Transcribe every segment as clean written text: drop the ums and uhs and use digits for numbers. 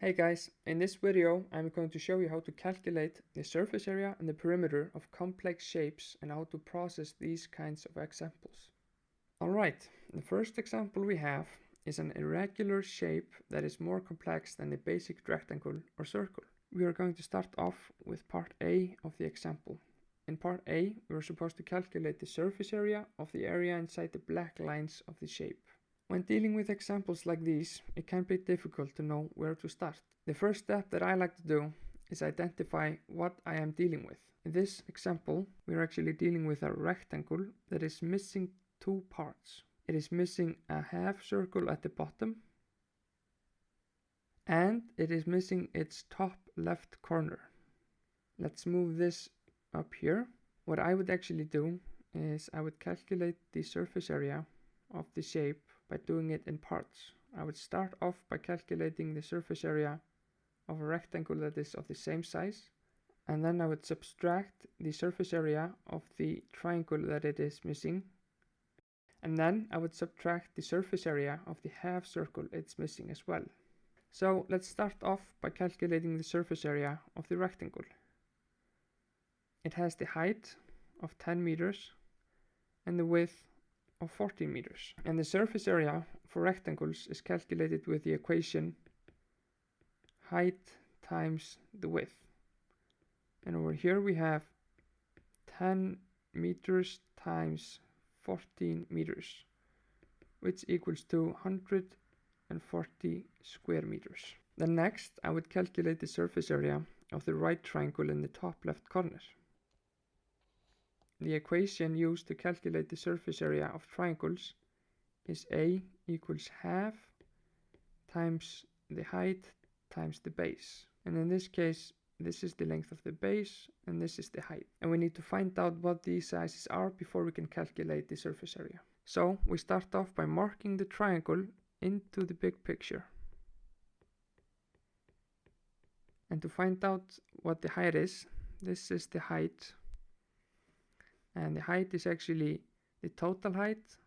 Hey guys, in this video I'm going to show you how to calculate the surface area and the perimeter of complex shapes and how to process these kinds of examples. Alright, the first example we have is an irregular shape that is more complex than the basic rectangle or circle. We are going to start off with part A of the example. In part A, we are supposed to calculate the surface area of the area inside the black lines of the shape. When dealing with examples like these, it can be difficult to know where to start. The first step that I like to do is identify what I am dealing with. In this example, we are actually dealing with a rectangle that is missing two parts. It is missing a half circle at the bottom, and it is missing its top left corner. Let's move this up here. What I would actually do is I would calculate the surface area of the shape by doing it in parts. I would start off by calculating the surface area of a rectangle that is of the same size, and then I would subtract the surface area of the triangle that it is missing, and then I would subtract the surface area of the half circle it's missing as well. So let's start off by calculating the surface area of the rectangle. It has the height of 10 meters and the width of 14 meters. And the surface area for rectangles is calculated with the equation height times the width. And over here we have 10 meters times 14 meters, which equals to 140 square meters. Then next I would calculate the surface area of the right triangle in the top left corner. The equation used to calculate the surface area of triangles is A equals half times the height times the base. And in this case, this is the length of the base and this is the height. And we need to find out what these sizes are before we can calculate the surface area. So we start off by marking the triangle into the big picture. And to find out what the height is, this is the height. And the height is actually the total height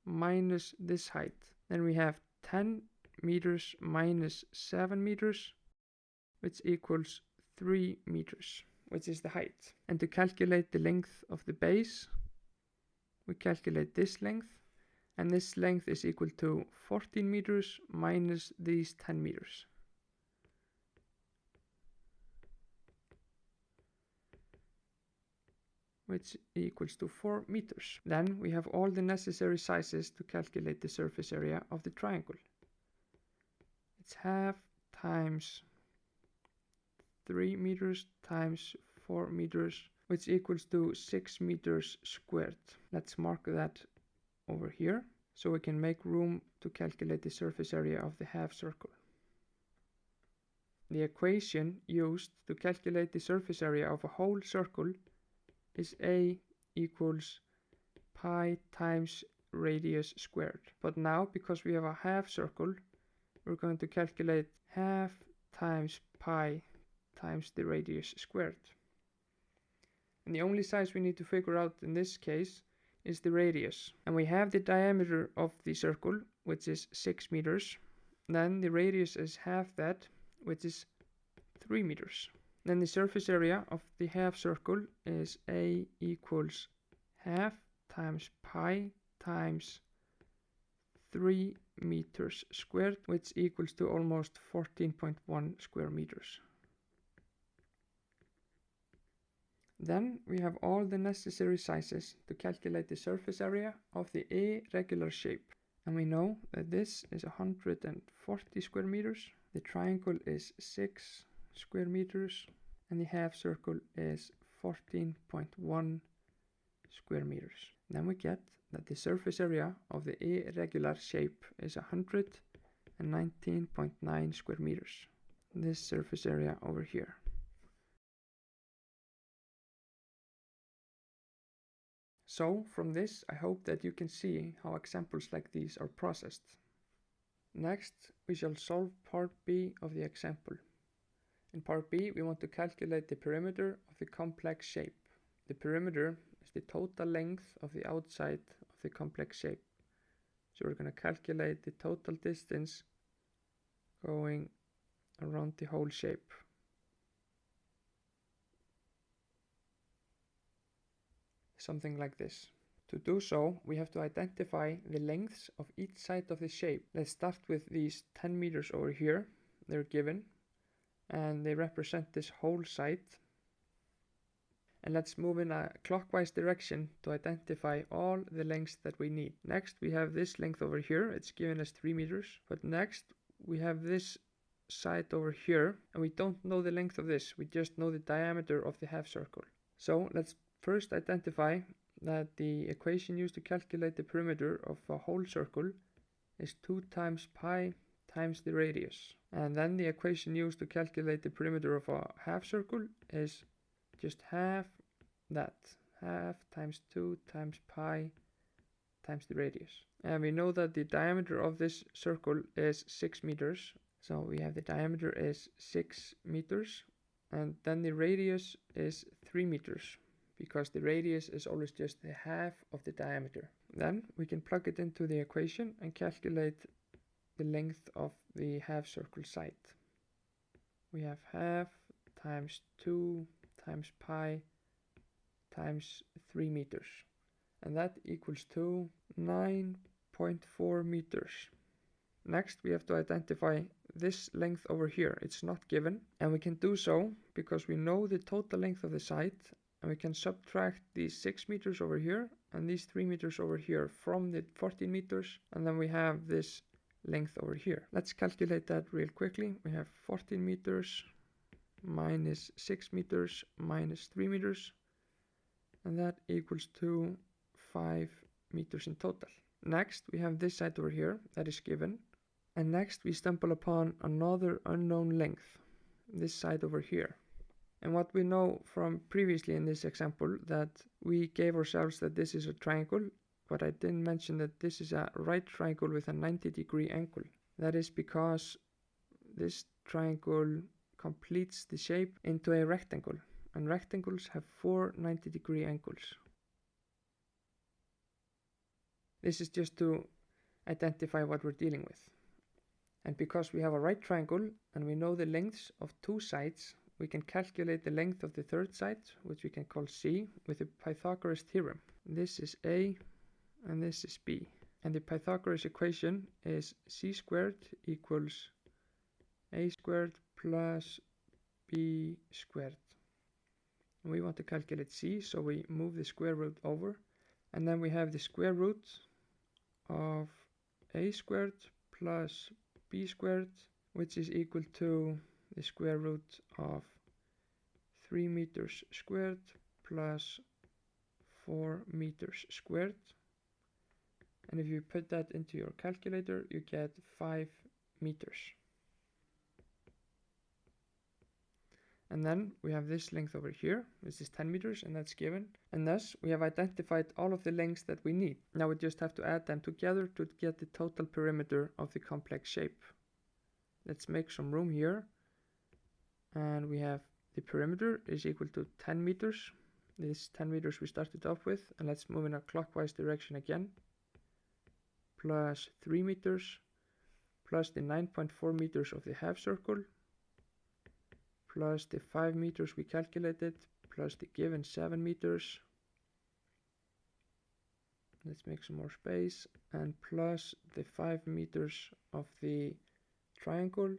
minus this height. Then we have 10 meters minus 7 meters, which equals 3 meters, which is the height. And to calculate the length of the base, we calculate this length, and this length is equal to 14 meters minus these 10 meters. Which equals to 4 meters. Then we have all the necessary sizes to calculate the surface area of the triangle. It's half times 3 meters times 4 meters, which equals to 6 meters squared. Let's mark that over here so we can make room to calculate the surface area of the half circle. The equation used to calculate the surface area of a whole circle is A equals pi times radius squared. But now, because we have a half circle, we're going to calculate half times pi times the radius squared. And the only size we need to figure out in this case is the radius. And we have the diameter of the circle, which is 6 meters. Then the radius is half that, which is 3 meters. Then the surface area of the half circle is A equals half times pi times 3 meters squared, which equals to almost 14.1 square meters. Then we have all the necessary sizes to calculate the surface area of the irregular shape. And we know that this is 140 square meters, the triangle is 6 square meters, and the half circle is 14.1 square meters. Then we get that the surface area of the irregular shape is 119.9 square meters. This surface area over here. So from this, I hope that you can see how examples like these are processed. Next, we shall solve part B of the example. In part B, we want to calculate the perimeter of the complex shape. The perimeter is the total length of the outside of the complex shape. So we're going to calculate the total distance going around around the whole shape. Something like this. To do so, we have to identify the lengths of each side of the shape. Let's start with these 10 meters over here. They're given, and they represent this whole side. And let's move in a clockwise direction to identify all the lengths that we need. Next, we have this length over here. It's given as 3 meters. But next, we have this side over here, and we don't know the length of this. We just know the diameter of the half circle. So let's first identify that the equation used to calculate the perimeter of a whole circle is 2 times pi times the radius. And then the equation used to calculate the perimeter of a half circle is just half that. Half times 2 times pi times the radius. And we know that the diameter of this circle is 6 meters. So we have the diameter is 6 meters. And then the radius is 3 meters, because the radius is always just the half of the diameter. Then we can plug it into the equation and calculate the length of the half circle side. We have half times 2 times pi times 3 meters, and that equals to 9.4 meters. Next, we have to identify this length over here. It's not given, and we can do so because we know the total length of the side, and we can subtract these 6 meters over here and these 3 meters over here from the 14 meters, and then we have this length over here. Let's calculate that real quickly. We have 14 meters minus 6 meters minus 3 meters, and that equals to 5 meters in total. Next, we have this side over here that is given, and next we stumble upon another unknown length, this side over here. And what we know from previously in this example, that we gave ourselves that this is a triangle, but I didn't mention that this is a right triangle with a 90-degree angle. That is because this triangle completes the shape into a rectangle, and rectangles have 4 90-degree angles. This is just to identify what we're dealing with. And because we have a right triangle and we know the lengths of 2 sides, we can calculate the length of the third side, which we can call C, with the Pythagoras theorem. This is A and this is B. And the Pythagoras equation is C squared equals A squared plus B squared. And we want to calculate C, so we move the square root over. And then we have the square root of A squared plus B squared, which is equal to the square root of 3 meters squared plus 4 meters squared. And if you put that into your calculator, you get 5 meters. And then we have this length over here, which is 10 meters, and that's given. And thus, we have identified all of the lengths that we need. Now we just have to add them together to get the total perimeter of the complex shape. Let's make some room here. And we have the perimeter is equal to 10 meters. This 10 meters we started off with. And let's move in a clockwise direction again. Plus 3 meters, plus the 9.4 meters of the half circle, plus the 5 meters we calculated, plus the given 7 meters. Let's make some more space, and plus the 5 meters of the triangle,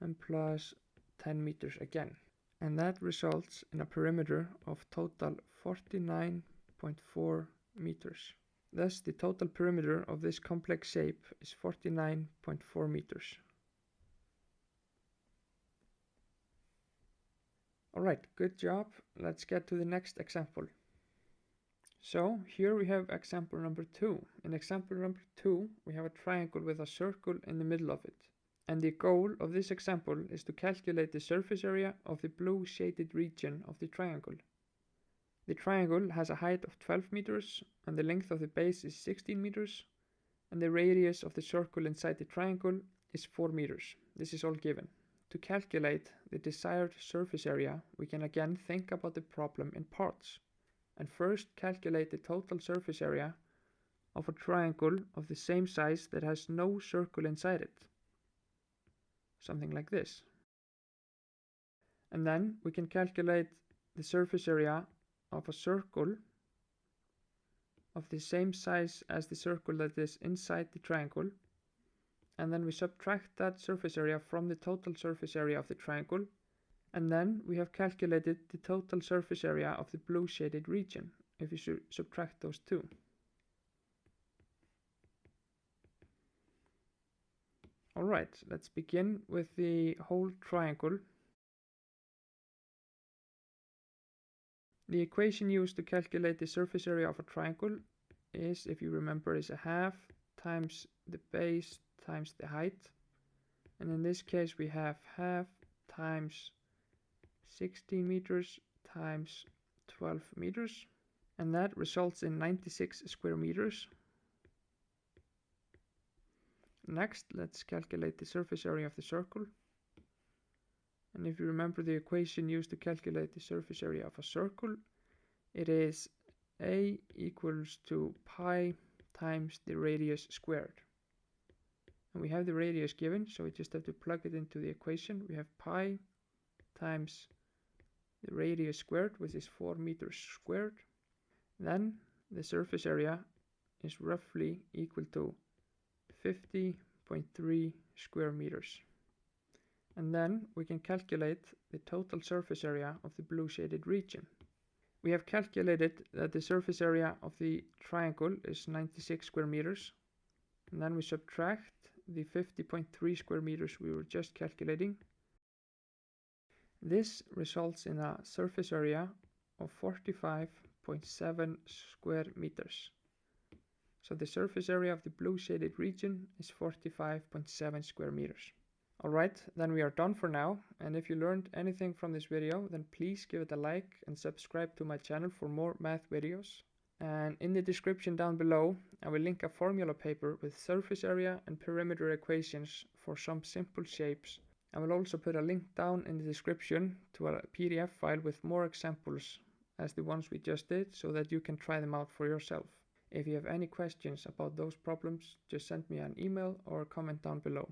and plus 10 meters again. And that results in a perimeter of total 49.4 meters. Thus, the total perimeter of this complex shape is 49.4 meters. Alright, good job. Let's get to the next example. So, here we have example number 2. In example number 2, we have a triangle with a circle in the middle of it. And the goal of this example is to calculate the surface area of the blue shaded region of the triangle. The triangle has a height of 12 meters, and the length of the base is 16 meters, and the radius of the circle inside the triangle is 4 meters. This is all given. To calculate the desired surface area, we can again think about the problem in parts, and first calculate the total surface area of a triangle of the same size that has no circle inside it. something like this. And then we can calculate the surface area of a circle of the same size as the circle that is inside the triangle, and then we subtract that surface area from the total surface area of the triangle, and then we have calculated the total surface area of the blue shaded region if you subtract those two. Alright, let's begin with the whole triangle. The equation used to calculate the surface area of a triangle is, if you remember, is a half times the base times the height. And in this case we have half times 16 meters times 12 meters. And that results in 96 square meters. Next, let's calculate the surface area of the circle. And if you remember the equation used to calculate the surface area of a circle, it is A equals to pi times the radius squared. And we have the radius given, so we just have to plug it into the equation. We have pi times the radius squared, which is 4 meters squared. Then the surface area is roughly equal to 50.3 square meters. And then we can calculate the total surface area of the blue shaded region. We have calculated that the surface area of the triangle is 96 square meters. And then we subtract the 50.3 square meters we were just calculating. This results in a surface area of 45.7 square meters. So the surface area of the blue shaded region is 45.7 square meters. Alright, then we are done for now, and if you learned anything from this video, then please give it a like and subscribe to my channel for more math videos. And in the description down below, I will link a formula paper with surface area and perimeter equations for some simple shapes. I will also put a link down in the description to a PDF file with more examples as the ones we just did, so that you can try them out for yourself. If you have any questions about those problems, just send me an email or comment down below.